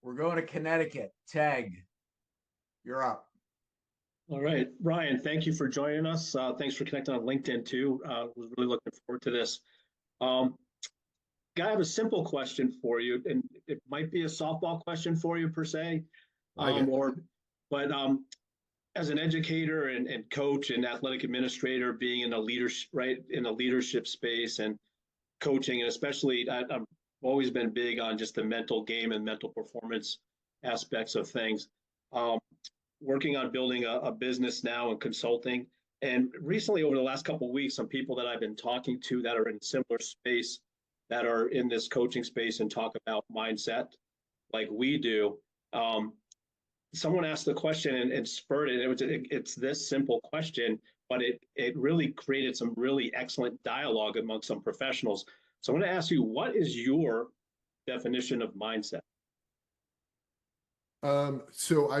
We're going to Connecticut. Teg, you're up. All right, Ryan, thank you for joining us. Thanks for connecting on LinkedIn too. Was really looking forward to this. Um, I have a simple question for you, and it might be a softball question for you per se, Like it. or but as an educator and coach and athletic administrator, being in the leadership in the leadership space and coaching, and especially I've always been big on just the mental game and mental performance aspects of things. Um, Working on building a business now and consulting. And recently, over the last couple of weeks, some people that I've been talking to that are in similar space, that are in this coaching space and talk about mindset like we do. Um, Someone asked the question and spurred it. It's this simple question, but it really created some really excellent dialogue among some professionals. So I'm going to ask you, what is your definition of mindset? So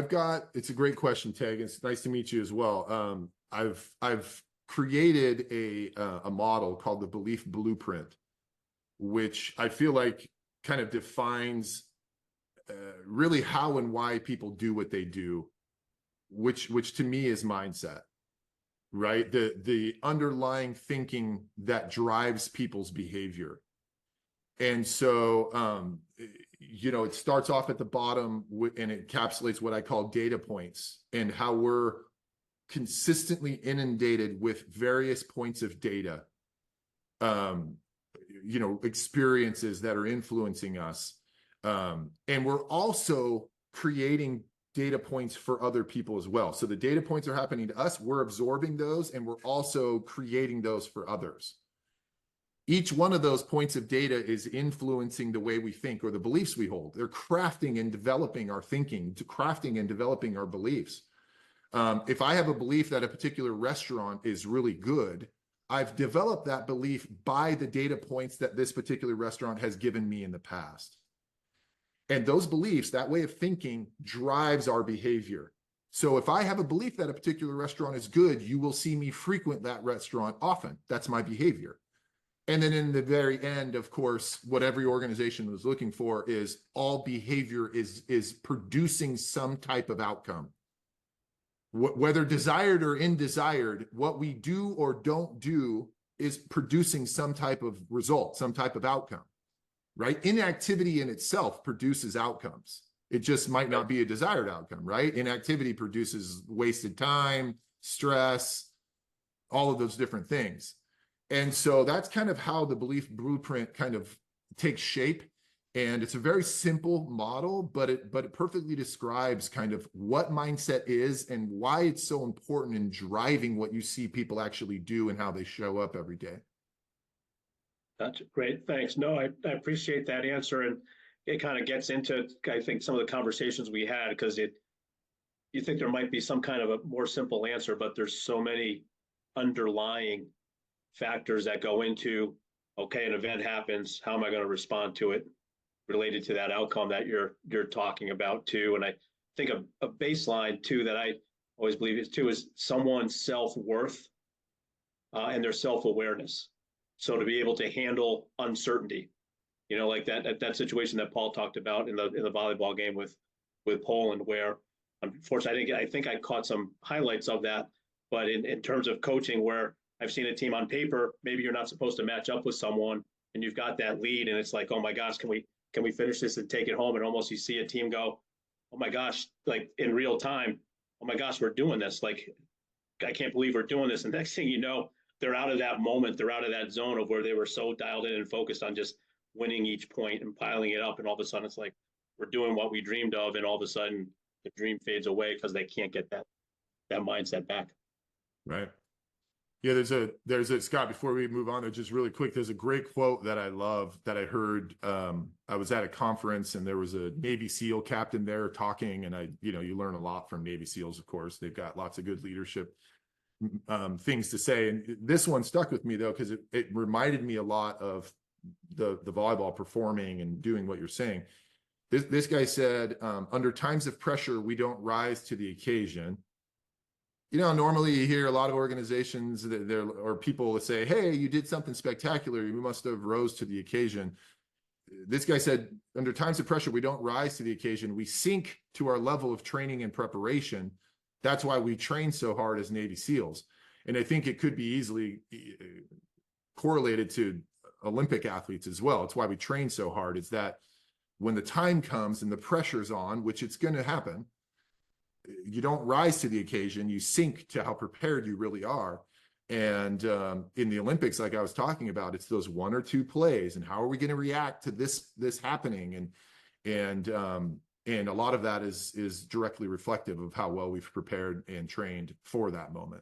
it's a great question, Teg. It's nice to meet you as well. I've created a model called the belief blueprint, which I feel like kind of defines really how and why people do what they do, which to me is mindset, right? The underlying thinking that drives people's behavior. And so, it starts off at the bottom and it encapsulates what I call data points and how we're consistently inundated with various points of data, experiences that are influencing us. And we're also creating data points for other people as well. So the data points are happening to us, we're absorbing those, and we're also creating those for others. Each one of those points of data is influencing the way we think or the beliefs we hold. They're crafting and developing our thinking, crafting and developing our beliefs. If I have a belief that a particular restaurant is really good, I've developed that belief by the data points that this particular restaurant has given me in the past. And those beliefs, that way of thinking, drives our behavior. So if I have a belief that a particular restaurant is good, you will see me frequent that restaurant often. That's my behavior. And then in the very end, of course, what every organization was looking for is all behavior is producing some type of outcome. Whether desired or indesired, what we do or don't do is producing some type of result, some type of outcome, right? Inactivity in itself produces outcomes. It just might not be a desired outcome, right? Inactivity produces wasted time, stress, all of those different things. And so that's kind of how the belief blueprint kind of takes shape. And it's a very simple model, but it perfectly describes kind of what mindset is and why it's so important in driving what you see people actually do and how they show up every day. That's great. Thanks. No, I appreciate that answer. And it kind of gets into, I think, some of the conversations we had, because you think there might be some kind of a more simple answer, but there's so many underlying factors that go into, okay, an event happens, how am I going to respond to it related to that outcome that you're talking about too. And I think a baseline too that I always believe is someone's self-worth and their self-awareness. So to be able to handle uncertainty, like that situation that Paul talked about in the volleyball game with Poland, where unfortunately I think I caught some highlights of that, but in terms of coaching, where I've seen a team on paper, maybe you're not supposed to match up with someone and you've got that lead and it's like, oh my gosh, can we finish this and take it home? And almost you see a team go, oh my gosh, like in real time, oh my gosh, we're doing this. Like, I can't believe we're doing this. And next thing you know, they're out of that moment. They're out of that zone of where they were so dialed in and focused on just winning each point and piling it up. And all of a sudden it's like, we're doing what we dreamed of. And all of a sudden the dream fades away because they can't get that mindset back. Right. Yeah, there's a Scott, before we move on, just really quick, there's a great quote that I love that I heard. I was at a conference and there was a Navy SEAL captain there talking, and you learn a lot from Navy SEALs, of course. They've got lots of good leadership things to say. And this one stuck with me though, because it reminded me a lot of the volleyball performing and doing what you're saying. This guy said, under times of pressure, we don't rise to the occasion. Normally you hear a lot of organizations or people say, hey, you did something spectacular, you must have rose to the occasion. this guy said, under times of pressure, we don't rise to the occasion. We sink to our level of training and preparation. That's why we train so hard as Navy SEALs. And I think it could be easily correlated to Olympic athletes as well. It's why we train so hard. It's that when the time comes and the pressure's on, which it's going to happen, you don't rise to the occasion. You sink to how prepared you really are. And in the Olympics, like I was talking about, it's those 1 or 2 plays, and how are we going to react to this happening? And a lot of that is directly reflective of how well we've prepared and trained for that moment.